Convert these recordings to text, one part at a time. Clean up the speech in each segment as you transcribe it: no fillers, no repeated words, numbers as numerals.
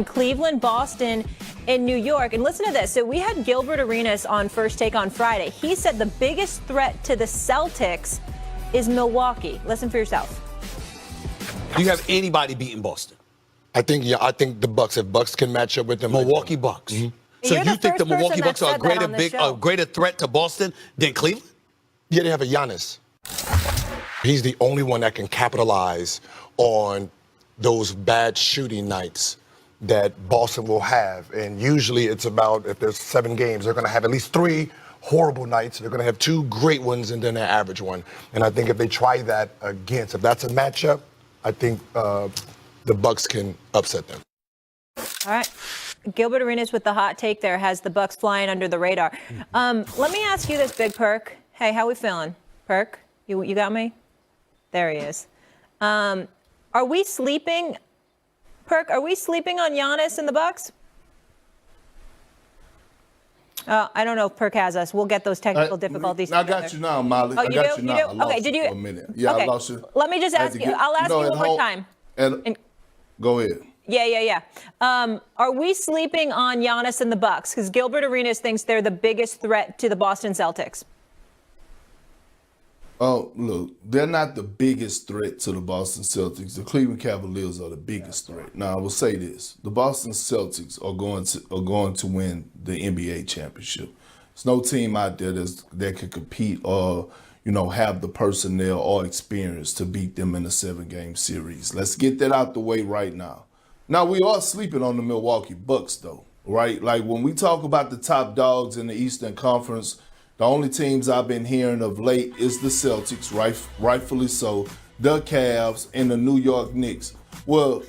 Cleveland, Boston, and New York. And listen to this. So we had Gilbert Arenas on First Take on Friday. He said the biggest threat to the Celtics is Milwaukee. Listen for yourself. Do you have anybody beating Boston? I think the Bucks, if Bucks can match up with them. Milwaukee Bucks. Mm-hmm. So you think the Milwaukee Bucks are a greater threat to Boston than Cleveland? Yeah, they have a Giannis. He's the only one that can capitalize on those bad shooting nights that Boston will have. And usually it's about, if there's 7 games, they're going to have at least 3 horrible nights. They're going to have 2 great ones and then an average one. And I think if they try that against, if that's a matchup, I think the Bucks can upset them. All right. Gilbert Arenas with the hot take there has the Bucks flying under the radar. Let me ask you this, Big Perk. Hey, how we feeling? Perk, you got me? There he is. Are we sleeping, Perk, are we sleeping on Giannis and the Bucks? I don't know if Perk has us. We'll get those technical difficulties I got you now, Molly. Oh, I got you now. Okay, did you? For a minute. Yeah, okay. I lost you. Let me just ask you. I'll ask you one more time. Go ahead. Yeah. Are we sleeping on Giannis and the Bucks? Because Gilbert Arenas thinks they're the biggest threat to the Boston Celtics. Oh, look, they're not the biggest threat to the Boston Celtics. The Cleveland Cavaliers are the biggest threat. Now, I will say this. The Boston Celtics are going to win the NBA championship. There's no team out there that can compete or, have the personnel or experience to beat them in a 7-game series. Let's get that out the way right now. Now, we are sleeping on the Milwaukee Bucks, though, right? Like, when we talk about the top dogs in the Eastern Conference, the only teams I've been hearing of late is the Celtics, rightfully so, the Cavs, and the New York Knicks. Well,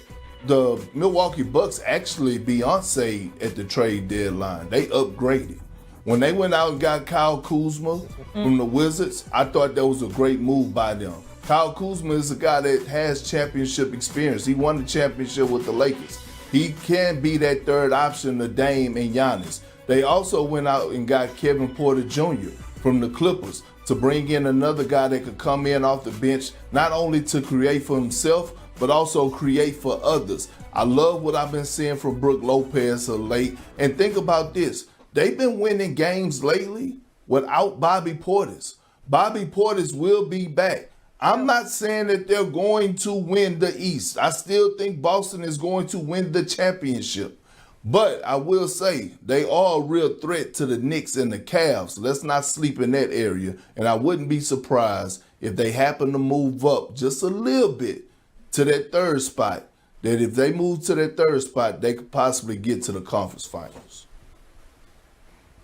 the Milwaukee Bucks actually Beyonce at the trade deadline. They upgraded. When they went out and got Kyle Kuzma from the Wizards, I thought that was a great move by them. Kyle Kuzma is a guy that has championship experience. He won the championship with the Lakers. He can be that third option to Dame and Giannis. They also went out and got Kevin Porter Jr. from the Clippers to bring in another guy that could come in off the bench, not only to create for himself, but also create for others. I love what I've been seeing from Brook Lopez of late. And think about this. They've been winning games lately without Bobby Portis. Bobby Portis will be back. I'm not saying that they're going to win the East. I still think Boston is going to win the championship. But I will say they are a real threat to the Knicks and the Cavs. Let's not sleep in that area. And I wouldn't be surprised if they happen to move up just a little bit to that third spot. That if they move to that third spot, they could possibly get to the conference finals.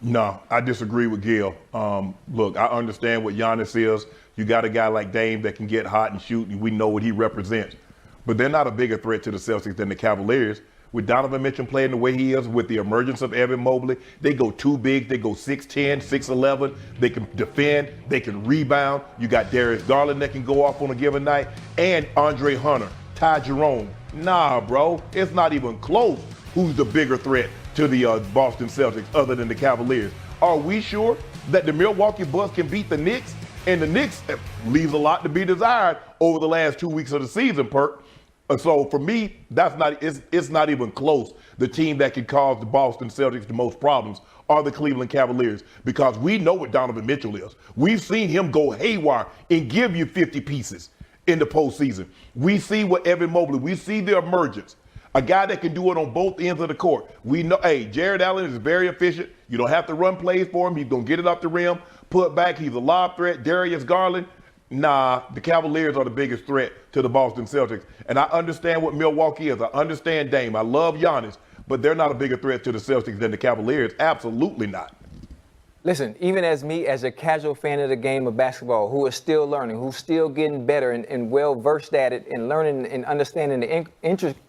No, I disagree with Gil. Look, I understand what Giannis is. You got a guy like Dame that can get hot and shoot, and we know what he represents. But they're not a bigger threat to the Celtics than the Cavaliers. With Donovan Mitchell playing the way he is, with the emergence of Evan Mobley, they go too big. They go 6'10", 6'11". They can defend. They can rebound. You got Darius Garland that can go off on a given night. And Andre Hunter, Ty Jerome. Nah, bro. It's not even close who's the bigger threat to the Boston Celtics other than the Cavaliers. Are we sure that the Milwaukee Bucks can beat the Knicks? And the Knicks leaves a lot to be desired over the last 2 weeks of the season, Perk. So for me, it's not even close. The team that can cause the Boston Celtics the most problems are the Cleveland Cavaliers, because we know what Donovan Mitchell is. We've seen him go haywire and give you 50 pieces in the postseason. We see what Evan Mobley, we see the emergence. A guy that can do it on both ends of the court. We know, Jared Allen is very efficient. You don't have to run plays for him. He's going to get it up the rim, put back. He's a lob threat. Darius Garland. Nah, the Cavaliers are the biggest threat to the Boston Celtics. And I understand what Milwaukee is. I understand Dame. I love Giannis. But they're not a bigger threat to the Celtics than the Cavaliers. Absolutely not. Listen, even as me, as a casual fan of the game of basketball, who is still learning, who's still getting better and well-versed at it and learning and understanding the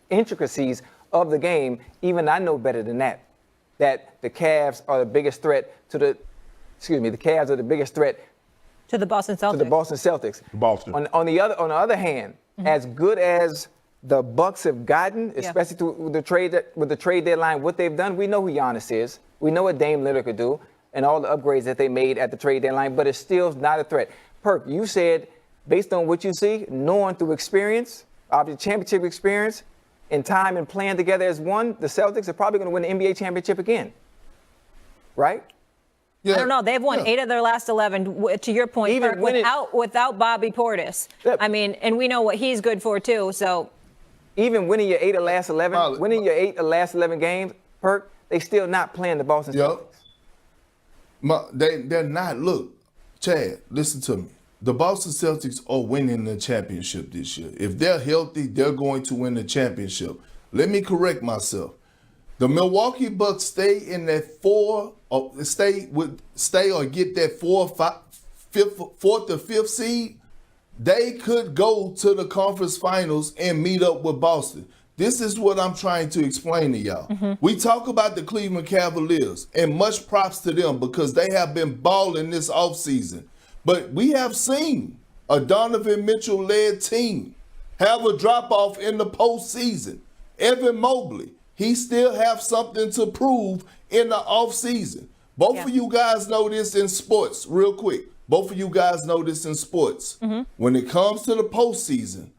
intricacies of the game, even I know better than that the Cavs are the biggest threat to the Cavs are the biggest threat to the Boston Celtics. To the Boston Celtics. Boston. On the other hand, as good as the Bucks have gotten, especially with the trade deadline, what they've done, we know who Giannis is. We know what Dame Lillard could do and all the upgrades that they made at the trade deadline, but it's still not a threat. Perk, you said, based on what you see, knowing through experience, obviously championship experience, in time and playing together as one, the Celtics are probably going to win the NBA championship again. Right? I don't know. They've won 8 of their last 11. To your point, Even Perk, without Bobby Portis. I mean, and we know what he's good for too. So even winning your 8 of last 11, winning your 8 of last 11 games, Perk, they still not playing the Boston Celtics. They're not. Look, Chad, listen to me. The Boston Celtics are winning the championship this year. If they're healthy, they're going to win the championship. Let me correct myself. The Milwaukee Bucks stay in that stay or get that fourth or fifth seed. They could go to the conference finals and meet up with Boston. This is what I'm trying to explain to y'all. Mm-hmm. We talk about the Cleveland Cavaliers, and much props to them because they have been balling this offseason. But we have seen a Donovan Mitchell-led team have a drop-off in the postseason. Evan Mobley, he still have something to prove in the offseason. Both of you guys know this in sports, real quick. Both of you guys know this in sports. Mm-hmm. When it comes to the postseason,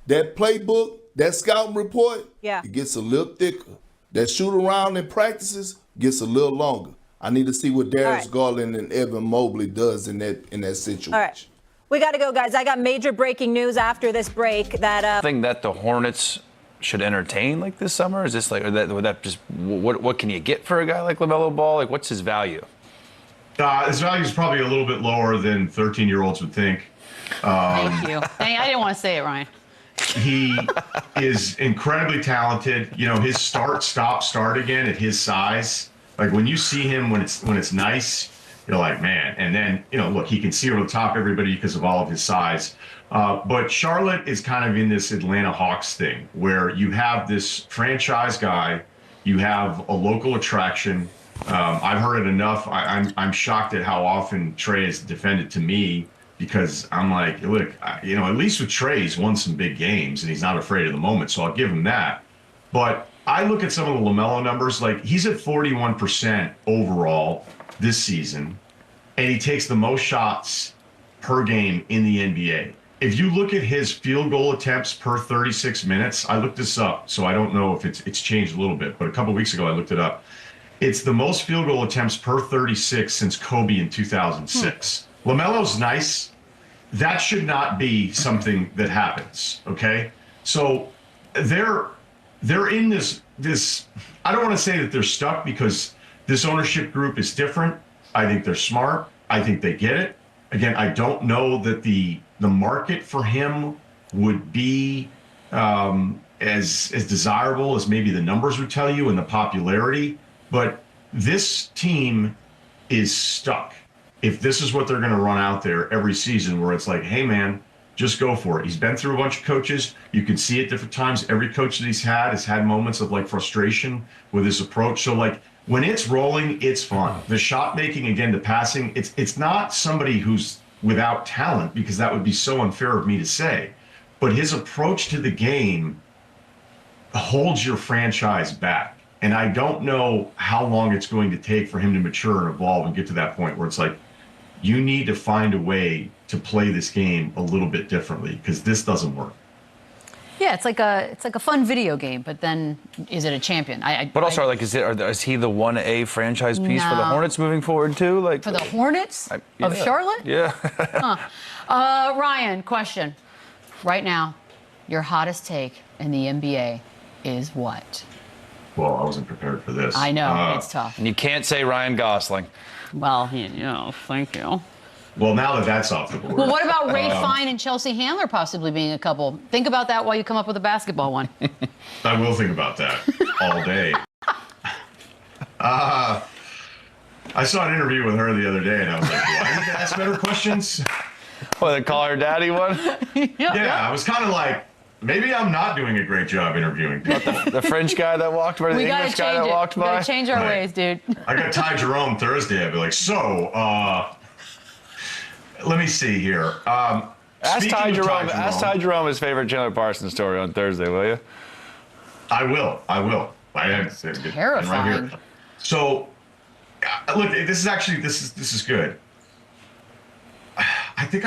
that playbook, that scouting report, it gets a little thicker. That shoot-around in practices gets a little longer. I need to see what Darius Garland and Evan Mobley does in that situation. All right. We got to go, guys. I got major breaking news after this break that thing that the Hornets should entertain like this summer? Is this like, or that, would that just, what can you get for a guy like LaMelo Ball? Like, what's his value? His value is probably a little bit lower than 13-year-olds would think. Thank you. I didn't want to say it, Ryan. He is incredibly talented. You know, his start again at his size. Like when you see him when it's nice, you're like, man. And then, you know, look, he can see over the top everybody because of all of his size. But Charlotte is kind of in this Atlanta Hawks thing where you have this franchise guy, you have a local attraction. I've heard it enough. I'm shocked at how often Trey is defended to me because I'm like, look, you know, at least with Trey, he's won some big games and he's not afraid of the moment. So I'll give him that. But I look at some of the LaMelo numbers, like he's at 41% overall this season, and he takes the most shots per game in the NBA. If you look at his field goal attempts per 36 minutes, I looked this up, so I don't know if it's changed a little bit, but a couple weeks ago I looked it up. It's the most field goal attempts per 36 since Kobe in 2006. LaMelo's nice. That should not be something that happens, okay? So they're in this, I don't want to say that they're stuck because this ownership group is different. I think they're smart. I think they get it. Again, I don't know that the market for him would be as desirable as maybe the numbers would tell you and the popularity, but this team is stuck. If this is what they're going to run out there every season where it's like, hey, man, just go for it. He's been through a bunch of coaches. You can see at different times. Every coach that he's had has had moments of like frustration with his approach. So like when it's rolling, it's fun. The shot making, again, the passing, it's not somebody who's without talent because that would be so unfair of me to say. But his approach to the game holds your franchise back. And I don't know how long it's going to take for him to mature and evolve and get to that point where it's like, you need to find a way to play this game a little bit differently because this doesn't work. Yeah, it's like a fun video game, but then is it a champion? But also, like, is he the 1A franchise piece for the Hornets moving forward too? Like for the Hornets of Charlotte? Yeah. Ryan, question. Right now, your hottest take in the NBA is what? Well, I wasn't prepared for this. I know, it's tough. And you can't say Ryan Gosling. Well, thank you. Well, now that's off the board. Well, what about Ray Fine and Chelsea Handler possibly being a couple? Think about that while you come up with a basketball one. I will think about that all day. I saw an interview with her the other day, and I was like, do I need to ask better questions? Well, they call her daddy one? Yeah, I was kind of like, maybe I'm not doing a great job interviewing people. The French guy that walked by, the English guy that walked by? We gotta change our ways, dude. I got Ty Jerome Thursday. I'd be like, so, let me see here. Ask Ty Jerome his favorite Chandler Parsons story on Thursday, will you? I will. I had terrifying. Right here. So, look, this is good. I think